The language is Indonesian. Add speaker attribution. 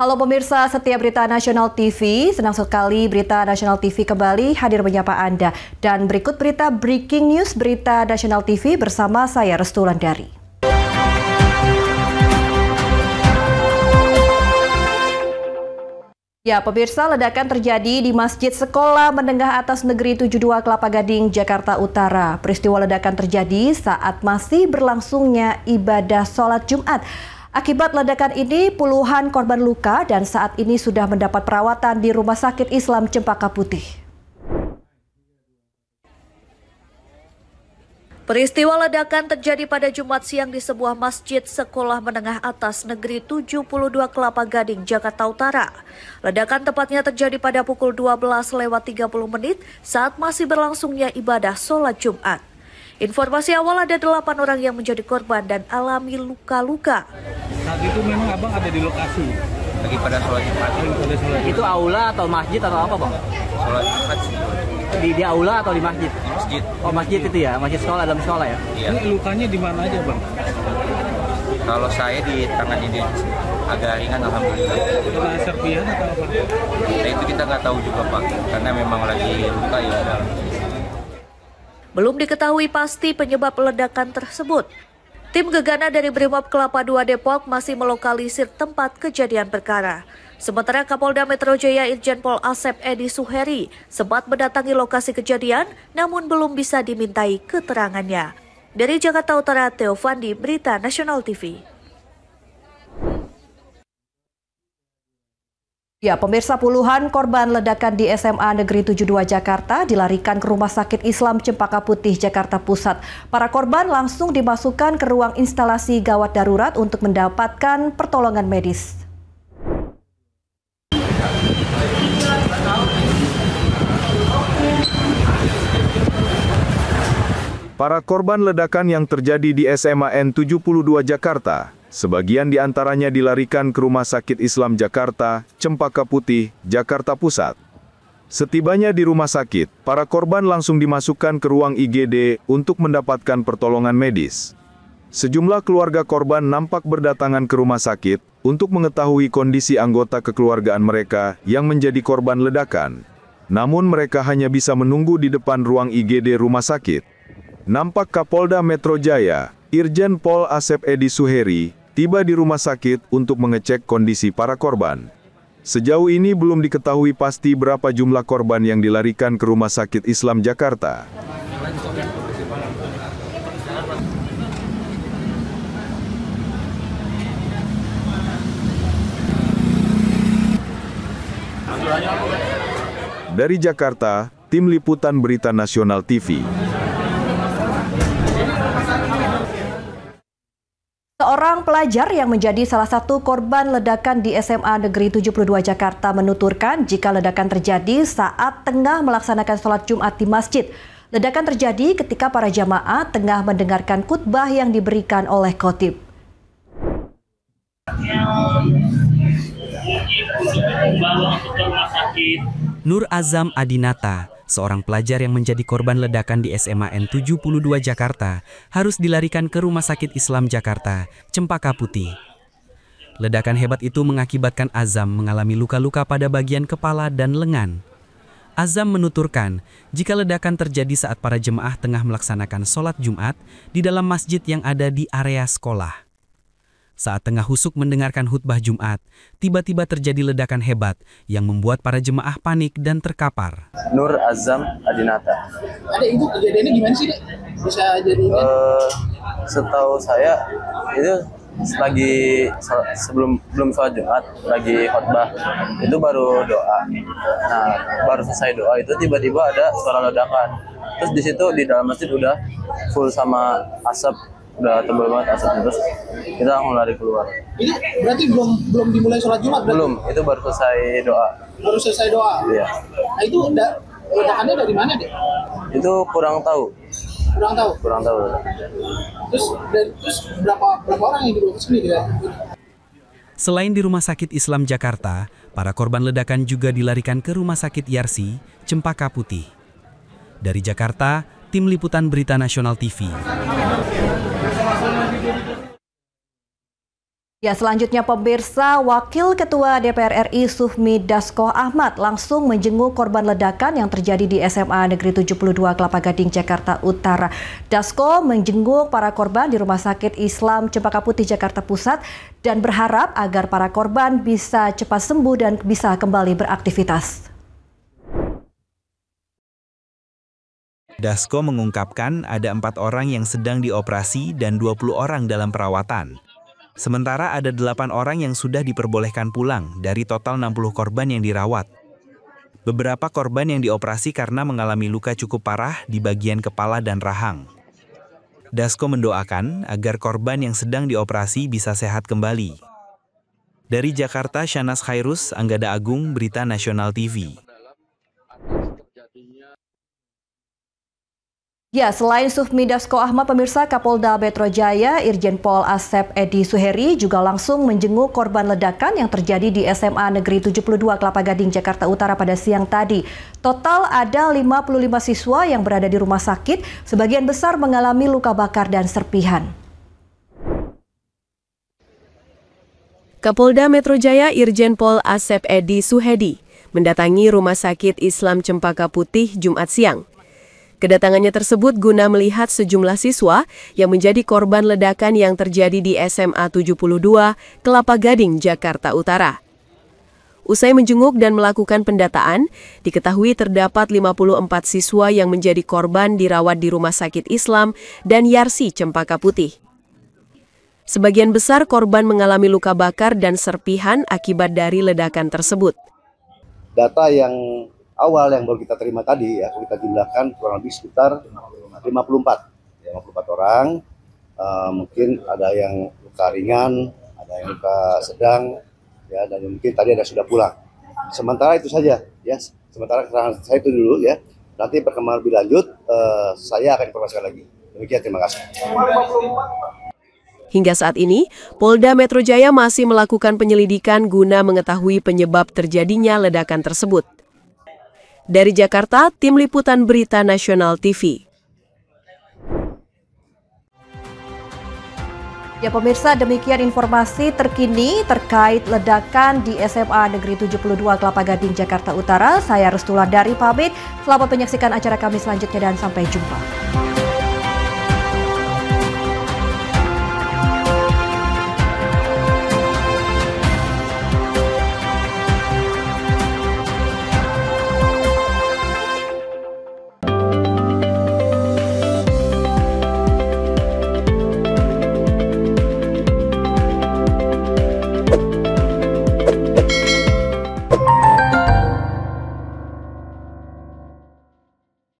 Speaker 1: Halo pemirsa setia Berita Nasional TV, senang sekali Berita Nasional TV kembali hadir menyapa Anda. Dan berikut berita Breaking News Berita Nasional TV bersama saya Restu Wulandari. Ya pemirsa, ledakan terjadi di Masjid Sekolah Menengah Atas Negeri 72 Kelapa Gading, Jakarta Utara. Peristiwa ledakan terjadi saat masih berlangsungnya ibadah sholat Jumat. Akibat ledakan ini, puluhan korban luka dan saat ini sudah mendapat perawatan di Rumah Sakit Islam Cempaka Putih. Peristiwa ledakan terjadi pada Jumat siang di sebuah masjid Sekolah Menengah Atas Negeri 72 Kelapa Gading, Jakarta Utara. Ledakan tepatnya terjadi pada pukul 12:30 saat masih berlangsungnya ibadah sholat Jumat. Informasi awal ada 8 orang yang menjadi korban dan alami luka-luka.
Speaker 2: Saat itu memang abang ada di lokasi
Speaker 3: lagi pada sholat Jumat.
Speaker 4: Itu aula atau masjid atau apa bang?
Speaker 3: Sholat Jumat sih.
Speaker 4: Di aula atau di masjid?
Speaker 3: Di masjid.
Speaker 4: Oh masjid itu ya, masjid sekolah, dalam sekolah ya?
Speaker 3: Iya.
Speaker 2: Ini lukanya di mana aja bang?
Speaker 3: Kalau saya di tangan ini agak ringan alhamdulillah.
Speaker 2: Kena serpihan atau apa?
Speaker 3: Nah itu kita nggak tahu juga pak, karena memang lagi luka ya.
Speaker 1: Belum diketahui pasti penyebab ledakan tersebut. Tim gegana dari Brimob Kelapa II Depok masih melokalisir tempat kejadian perkara. Sementara Kapolda Metro Jaya Irjen Pol Asep Edi Suheri sempat mendatangi lokasi kejadian namun belum bisa dimintai keterangannya. Dari Jakarta Utara, Theo Fandi, Berita Nasional TV. Ya, pemirsa, puluhan korban ledakan di SMA Negeri 72 Jakarta dilarikan ke Rumah Sakit Islam Cempaka Putih, Jakarta Pusat. Para korban langsung dimasukkan ke ruang instalasi gawat darurat untuk mendapatkan pertolongan medis.
Speaker 5: Para korban ledakan yang terjadi di SMA N72 Jakarta, sebagian diantaranya dilarikan ke Rumah Sakit Islam Jakarta, Cempaka Putih, Jakarta Pusat. Setibanya di rumah sakit, para korban langsung dimasukkan ke ruang IGD untuk mendapatkan pertolongan medis. Sejumlah keluarga korban nampak berdatangan ke rumah sakit untuk mengetahui kondisi anggota kekeluargaan mereka yang menjadi korban ledakan. Namun mereka hanya bisa menunggu di depan ruang IGD rumah sakit. Nampak Kapolda Metro Jaya, Irjen Pol Asep Edi Suheri, tiba di rumah sakit untuk mengecek kondisi para korban. Sejauh ini belum diketahui pasti berapa jumlah korban yang dilarikan ke Rumah Sakit Islam Jakarta. Dari Jakarta, Tim Liputan Berita Nasional TV.
Speaker 1: Seorang pelajar yang menjadi salah satu korban ledakan di SMA Negeri 72 Jakarta menuturkan jika ledakan terjadi saat tengah melaksanakan sholat Jumat di masjid. Ledakan terjadi ketika para jamaah tengah mendengarkan khutbah yang diberikan oleh khotib.
Speaker 6: Nur Azam Adinata, seorang pelajar yang menjadi korban ledakan di SMA N72 Jakarta, harus dilarikan ke Rumah Sakit Islam Jakarta, Cempaka Putih. Ledakan hebat itu mengakibatkan Azam mengalami luka-luka pada bagian kepala dan lengan. Azam menuturkan, jika ledakan terjadi saat para jemaah tengah melaksanakan sholat Jumat di dalam masjid yang ada di area sekolah. Saat tengah husuk mendengarkan khutbah Jumat, tiba-tiba terjadi ledakan hebat yang membuat para jemaah panik dan terkapar.
Speaker 7: Nur Azam Adinata.
Speaker 8: Ada itu kejadiannya gimana sih, Dek? Bisa jadi
Speaker 7: setahu saya itu lagi belum sholat Jumat, lagi khutbah. Itu baru doa. Nah, baru selesai doa itu tiba-tiba ada suara ledakan. Terus di situ di dalam masjid udah full sama asap. Udah tebal banget asapnya, terus kita langsung lari keluar.
Speaker 8: Ini berarti belum dimulai sholat Jumat berarti?
Speaker 7: Belum, itu baru selesai doa.
Speaker 8: Baru selesai doa?
Speaker 7: Iya.
Speaker 8: Nah itu ledakannya dari mana, Dek?
Speaker 7: Itu kurang tahu.
Speaker 8: Kurang tahu?
Speaker 7: Kurang tahu.
Speaker 8: Terus berapa orang yang dibawa ke sini?
Speaker 6: Selain di Rumah Sakit Islam Jakarta, para korban ledakan juga dilarikan ke Rumah Sakit Yarsi, Cempaka Putih. Dari Jakarta, Tim Liputan Berita Nasional TV.
Speaker 9: Ya, selanjutnya pemirsa, Wakil Ketua DPR RI Sufmi Dasko Ahmad langsung menjenguk korban ledakan yang terjadi di SMA Negeri 72 Kelapa Gading, Jakarta Utara. Dasko menjenguk para korban di Rumah Sakit Islam Cempaka Putih, Jakarta Pusat dan berharap agar para korban bisa cepat sembuh dan bisa kembali beraktivitas.
Speaker 6: Dasko mengungkapkan ada 4 orang yang sedang dioperasi dan 20 orang dalam perawatan. Sementara ada 8 orang yang sudah diperbolehkan pulang dari total 60 korban yang dirawat. Beberapa korban yang dioperasi karena mengalami luka cukup parah di bagian kepala dan rahang. Dasko mendoakan agar korban yang sedang dioperasi bisa sehat kembali. Dari Jakarta, Shanas Khairus, Anggada Agung, Berita Nasional TV.
Speaker 9: Ya, selain Sufmi Dasko Ahmad, pemirsa, Kapolda Metro Jaya Irjen Pol Asep Edi Suheri juga langsung menjenguk korban ledakan yang terjadi di SMA Negeri 72 Kelapa Gading, Jakarta Utara pada siang tadi. Total ada 55 siswa yang berada di rumah sakit, sebagian besar mengalami luka bakar dan serpihan.
Speaker 10: Kapolda Metro Jaya Irjen Pol Asep Edi Suhedi mendatangi Rumah Sakit Islam Cempaka Putih Jumat siang. Kedatangannya tersebut guna melihat sejumlah siswa yang menjadi korban ledakan yang terjadi di SMA 72 Kelapa Gading, Jakarta Utara. Usai menjenguk dan melakukan pendataan, diketahui terdapat 54 siswa yang menjadi korban dirawat di Rumah Sakit Islam dan Yarsi Cempaka Putih. Sebagian besar korban mengalami luka bakar dan serpihan akibat dari ledakan tersebut.
Speaker 11: Data yang awal yang baru kita terima tadi ya, kita jumlahkan kurang lebih sekitar 54 orang. Mungkin ada yang luka ringan, ada yang luka sedang, ya, dan mungkin tadi ada sudah pulang. Sementara itu saja, ya. Sementara keterangan saya itu dulu, ya. Nanti perkembangan lebih lanjut, saya akan informasikan lagi. Demikian, terima kasih.
Speaker 10: Hingga saat ini, Polda Metro Jaya masih melakukan penyelidikan guna mengetahui penyebab terjadinya ledakan tersebut. Dari Jakarta, Tim Liputan Berita Nasional TV.
Speaker 9: Ya pemirsa, demikian informasi terkini terkait ledakan di SMA Negeri 72 Kelapa Gading, Jakarta Utara. Saya Restulandari pamit, selamat menyaksikan acara kami selanjutnya dan sampai jumpa.